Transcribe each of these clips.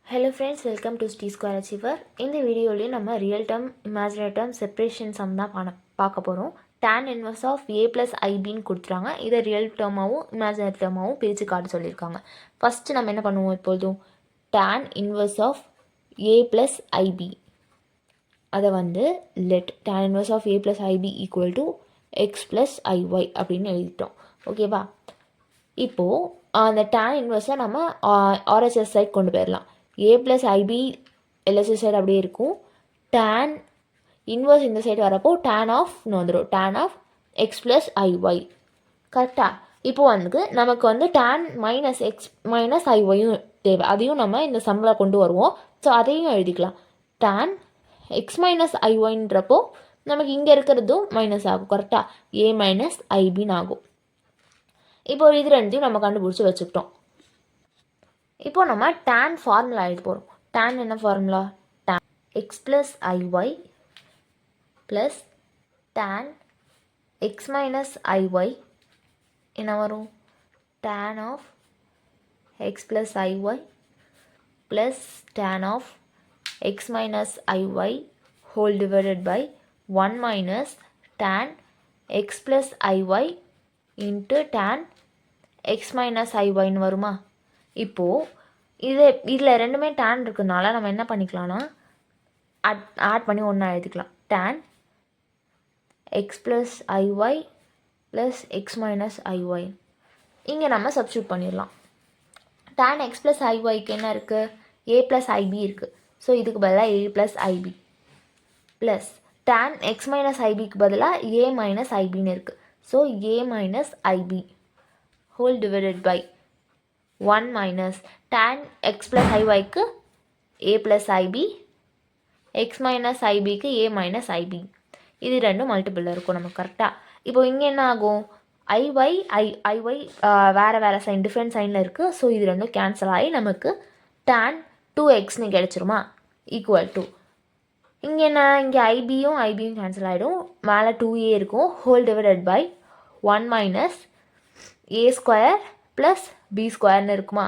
Hello friends, welcome to T Square Achiever. இந்த வீடியோவில் நம்ம real term imaginary term separation sum தான் பார்க்க போகிறோம். tan inverse of a plus ibன்னு கொடுத்துறாங்க. இதை ரியல் டேர்மாகவும் இமேஜினரி டேர்மாகவும் பிரித்து காட்ட சொல்லியிருக்காங்க. ஃபஸ்ட்டு நம்ம என்ன பண்ணுவோம், எப்பொழுதும் tan inverse of a plus ib அதை let tan inverse of a plus ib equal to x plus iy அப்படின்னு எழுதிட்டோம். ஓகேவா? இப்போது அந்த tan inverse நம்ம RHS சைட் கொண்டு போயிடலாம். a plus ib LHS side அப்படியே இருக்கும். tan இன்வர்ஸ் இந்த சைடு வரப்போ tan ஆஃப் வந்துடும், tan of x plus i y. கரெக்டாக? இப்போ நமக்கு tan மைனஸ் எக்ஸ் மைனஸ் ஐஒயும் தேவை. அதையும் நம்ம இந்த சம்மில் கொண்டு வருவோம். ஸோ அதையும் எழுதிக்கலாம். tan எக்ஸ் மைனஸ் ஐஒய்ன்றப்போ நமக்கு இங்கே இருக்கிறதும் மைனஸ் ஆகும். கரெக்டாக? ஏ மைனஸ் ஐபின்னு ஆகும். இப்போ இது ரெண்டையும் நம்ம கண்டுபிடிச்சி வச்சுக்கிட்டோம். இப்போ நம்ம tan ஃபார்முலா எழுத போகிறோம். tan என்ன formula? tan x plus i y plus tan x minus i y என்ன வரும்? tan of x plus i y plus tan of x minus i y whole divided by 1 minus tan x plus i y into tan x minus ஐஒய்ன்னு வருமா? இப்போது இதில் ரெண்டுமே tan இருக்கிறதுனால நம்ம என்ன பண்ணிக்கலாம்னா ஆட் பண்ணி ஒன்றா எழுதிக்கலாம். tan x plus i y plus X minus ஐஒய் இங்கே நம்ம சப்ஸ்டியூட் பண்ணிடலாம். tan எக்ஸ் ப்ளஸ் ஐஒய்க்கு என்ன இருக்குது? ஏ ப்ளஸ் ஐபி இருக்குது. ஸோ இதுக்கு பதிலாக a plus i b plus tan x minus ஐபிக்கு பதிலாக ஏ மைனஸ் ஐபின்னு இருக்குது. So a minus i b whole divided by 1 minus tan x plus iy-க்கு a plus ib, x minus ib-க்கு a minus ib. இது ரெண்டும் மல்டிபிளில் இருக்கும் நமக்கு. கரெக்டாக? இப்போ இங்கே என்ன ஆகும்? iy வேறு சைன், டிஃப்ரெண்ட் சைனில் இருக்குது. ஸோ இது ரெண்டும் கேன்சல் ஆகி நமக்கு tan 2xன்னு கிடச்சிருமா? ஈக்குவல் டு இங்கே என்ன? இங்கே ஐபியும் கேன்சல் ஆகிடும். மேலே 2a இருக்கும். Whole divided by 1 minus a square plus b ஸ்கொயர்னு இருக்குமா?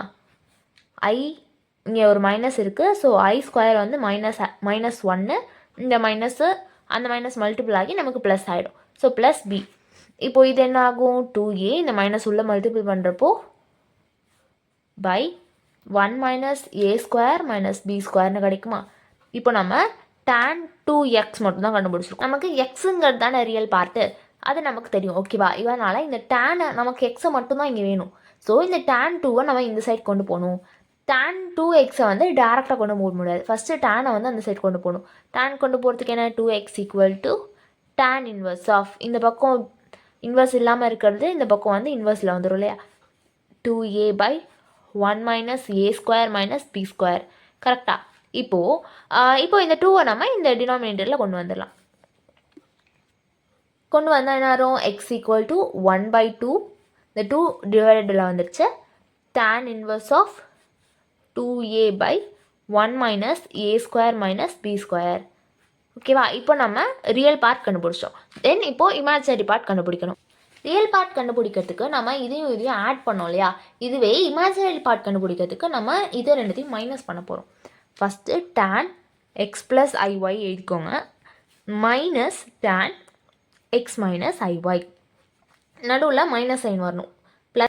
இங்கே ஒரு மைனஸ் இருக்குது. ஸோ ஐ ஸ்கொயர் மைனஸ் 1, இந்த மைனஸு அந்த மைனஸ் மல்டிபிள் ஆகி நமக்கு ப்ளஸ் ஆகிடும். So plus b. இப்போது இது என்ன ஆகும்? 2a இந்த மைனஸ் உள்ள மல்டிபிள் பண்ணுறப்போ by 1 minus a square minus b ஸ்கொயர்னு கிடைக்குமா? இப்போ நம்ம tan 2x மட்டும் தான் கண்டுபிடிச்சிருக்கோம். நமக்கு எக்ஸுங்கிறது தானே ரியல் பார்ட்டு, அது நமக்கு தெரியும். ஓகேவா? இதனால் இந்த டேனை நமக்கு எக்ஸை மட்டும்தான் இங்கே வேணும். ஸோ இந்த tan 2-வை நம்ம இந்த சைட் கொண்டு போகணும். tan 2x-ஐ டேரெக்டாக கொண்டு போக முடியாது. ஃபஸ்ட்டு டேனை அந்த சைட் கொண்டு போகணும். tan கொண்டு போகிறதுக்கு என்ன? 2x equal to tan inverse of, இந்த பக்கம் இன்வர்ஸ் இல்லாமல் இருக்கிறது இந்த பக்கம் இன்வர்ஸில் வந்துடும் இல்லையா? 2a by 1 minus a square minus b square. கரெக்டாக? இப்போது இந்த 2-வை நம்ம இந்த டினாமினேட்டரில் கொண்டு வந்துடலாம். கொண்டு வந்தால் என்ன வரும்? எக்ஸ் ஈக்குவல் டு 1/2, இந்த 2 டிவைடடில் வந்துருச்சு. tan inverse of 2a by 1 minus a square minus b square. ஓகேவா? இப்போ நம்ம ரியல் பார்ட் கண்டுபிடிச்சோம். தென் இப்போது இமேஜினரி பார்ட் கண்டுபிடிக்கணும். ரியல் பார்ட் கண்டுபிடிக்கிறதுக்கு நம்ம இதையும் ஆட் பண்ணோம் இல்லையா? இதுவே இமேஜினரி பார்ட் கண்டுபிடிக்கிறதுக்கு நம்ம இதை ரெண்டுத்தையும் மைனஸ் பண்ண போகிறோம். First tan x plus i y எழுதிக்கோங்க, minus tan x minus i y. நடுவில் மைனஸ் சைன் வரணும்.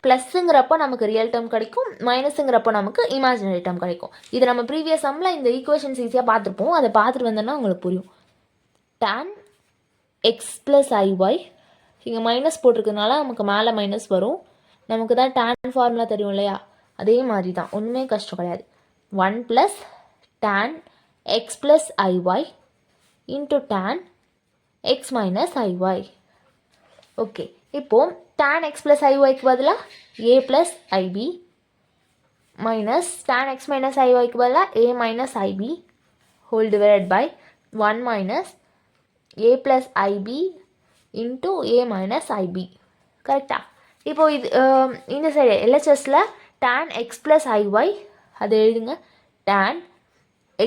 ப்ளஸ்ஸுங்கிறப்போ நமக்கு ரியல் டேர்ம் கிடைக்கும், மைனஸுங்கிறப்போ நமக்கு இமேஜினரி டேர்ம் கிடைக்கும். இது நம்ம ப்ரீவியஸ் சம்மில் இந்த ஈக்குவேஷன்ஸ் ஈஸியாக பார்த்துருப்போம். அதை பார்த்துட்டு வந்தோன்னா உங்களுக்கு புரியும். tan எக்ஸ் ப்ளஸ் ஐஒய் இங்கே மைனஸ் போட்டிருக்கிறதுனால நமக்கு மேலே மைனஸ் வரும். நமக்கு தான் tan ஃபார்முலா தெரியும் இல்லையா? அதே மாதிரி தான், ஒன்றுமே கஷ்டம் கிடையாது. 1 plus tan x plus i y into tan x minus i y. Okay, இப்போது tan எக்ஸ் ப்ளஸ் ஐஒய்க்கு பதிலாக a plus i b minus tan x minus ஐஒய்க்கு பதிலாக a minus i b whole divided by 1 minus a plus i b into a minus i b. கரெக்டாக? இப்போது இது இந்த side எல்ஹெச்எஸில் tan எக்ஸ் ப்ளஸ் ஐஒய் அதை எழுதுங்க. tan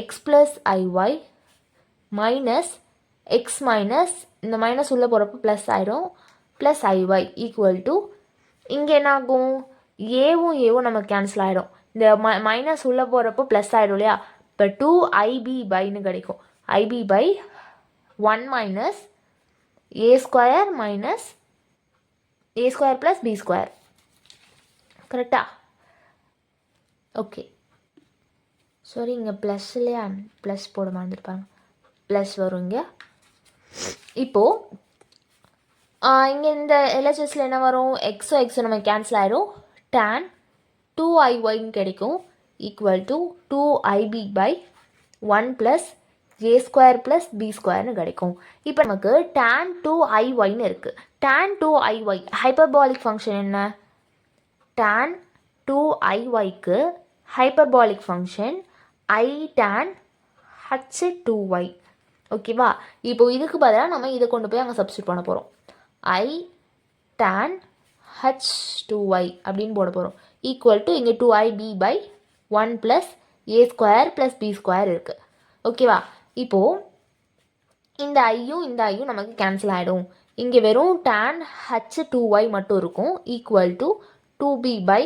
x plus i y minus x minus இந்த மைனஸ் உள்ளே போகிறப்போ ப்ளஸ் ஆயிடும், ப்ளஸ் ஐஒய் ஈக்குவல் டு இங்கே என்ன ஆகும்? ஏவும் நமக்கு கேன்சல் ஆகிடும். இந்த மைனஸ் உள்ளே போகிறப்போ ப்ளஸ் ஆகிடும் இல்லையா. இப்போ 2IB பைன்னு கிடைக்கும். IB by 1 minus A square minus A square plus B square. கரெக்டா? ஓகே, சாரி இங்கே ப்ளஸ் இல்லையா, ப்ளஸ் போட மறந்துருப்பாங்க, ப்ளஸ் வரும் இங்கே. இப்போது இங்கே இந்த எல்ஹெச்எஸில் என்ன வரும், எக்ஸோ நம்ம கேன்சல் ஆகிடும். tan 2IYன்னு கிடைக்கும் equal to 2IB by 1 plus A square plus B ஸ்கொயர்னு கிடைக்கும். இப்போ நமக்கு tan 2IYன்னு இருக்குது. tan 2IY ஹைப்பர்பாலிக் ஃபங்க்ஷன் என்ன, tan 2IYக்கு hyperbolic function I tan H2Y. ஓகேவா? இப்போ இதுக்கு பதிலாக நம்ம இதை கொண்டு போய் அங்கே சப்ஸ்டியூட் பண்ண போகிறோம். I tan H2Y அப்படின்னு போட போகிறோம். ஈக்குவல் டு இங்கே 2IB by 1 plus A square plus B square இருக்குது. ஓகேவா? இப்போது இந்த ஐயும் நமக்கு கேன்சல் ஆகிடும். இங்கே வெறும் tan H2Y மட்டும் இருக்கும். Equal to 2B by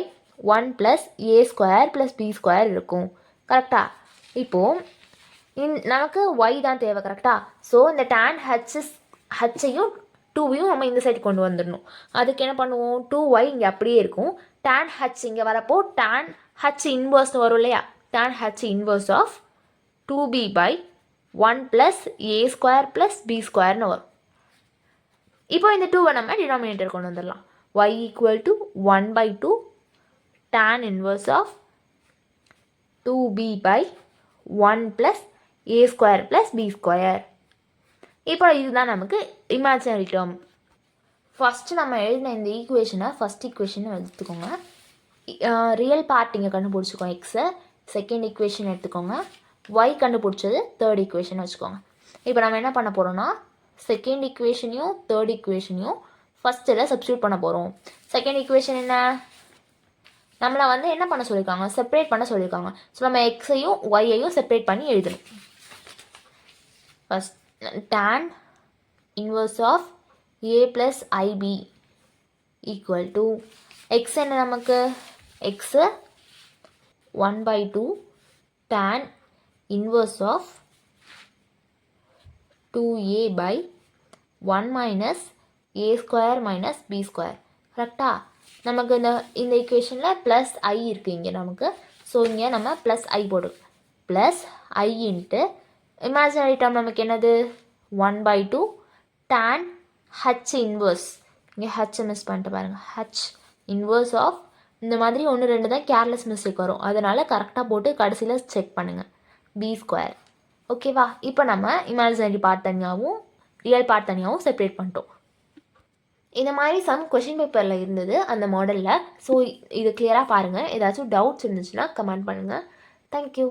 1 plus A square plus B square இருக்கும். கரெக்டா? இப்போது நமக்கு y தான் தேவை. கரெக்டா? ஸோ இந்த tan ஹச்சையும் 2வையும் நம்ம இந்த சைடு கொண்டு வந்துடணும். அதுக்கு என்ன பண்ணுவோம், 2y இங்கே அப்படியே இருக்கும். tan h இங்கே வரப்போ tan h இன்வர்ஸ்னு வரும் இல்லையா. tan h inverse of 2b by 1 plus A square plus B ஸ்கொயர்னு வரும். இப்போ இந்த 2வை நம்ம டினாமினேட்டர் கொண்டு வந்துடலாம். y equal to 1/2 tan inverse of 2b by 1 plus A square plus B square. இப்போ இதுதான் நமக்கு இமேஜினரி டேர்ம். ஃபஸ்ட்டு நம்ம எழுதின இந்த ஈக்குவேஷனை ஃபஸ்ட் ஈக்குவேஷன் எடுத்துக்கோங்க. ரியல் பார்ட் இங்கே கண்டுபிடிச்சிக்கோங்க எக்ஸை. செகண்ட் ஈக்குவேஷன் எடுத்துக்கோங்க. ஒய் கண்டுபிடிச்சது தேர்ட் ஈக்குவேஷன் வச்சுக்கோங்க. இப்போ நம்ம என்ன பண்ண போகிறோம்னா செகண்ட் ஈக்குவேஷனையும் தேர்ட் ஈக்குவேஷனையும் ஃபஸ்ட்டில் சப்ஸ்டியூட் பண்ண போகிறோம். செகண்ட் ஈக்குவேஷன் என்ன, நம்மளை என்ன பண்ண சொல்லியிருக்காங்க, செப்பரேட் பண்ண சொல்லியிருக்காங்க. ஸோ நம்ம எக்ஸையும் ஒய்யையும் செப்பரேட் பண்ணி எழுதணும். First tan inverse of A plus IB equal to x என்ன நமக்கு, x 1/2 tan inverse of 2A by 1 minus A square minus B square. கரெக்டா? நமக்கு இந்த ஈக்குவேஷனில் ப்ளஸ் ஐ இருக்குது இங்கே நமக்கு. ஸோ இங்கே நம்ம ப்ளஸ் ஐ போடுறோம். ப்ளஸ் ஐ இன்ட்டு இமேஜினரி டேர்ம் நமக்கு என்னது 1/2 tan H இன்வர்ஸ். இங்கே ஹச் மிஸ் பண்ணிட்டு பாருங்கள். H இன்வர்ஸ் ஆஃப் இந்த மாதிரி 1 2 தான் கேர்லெஸ் மிஸ்டேக் வரும். அதனால் கரெக்டாக போட்டு கடைசியில் செக் பண்ணுங்கள். B square. ஓகேவா? இப்போ நம்ம இமேஜினரி பார்ட் தனியாகவும் ரியல் பார்ட் தனியாகவும் செப்பரேட் பண்ணிட்டோம். இந்த மாதிரி சம் கொஷின் பேப்பரில் இருந்தது அந்த மாடலில். ஸோ இது கிளியராக பாருங்கள். ஏதாச்சும் டவுட்ஸ் இருந்துச்சுன்னா கமெண்ட் பண்ணுங்கள். தேங்க்யூ.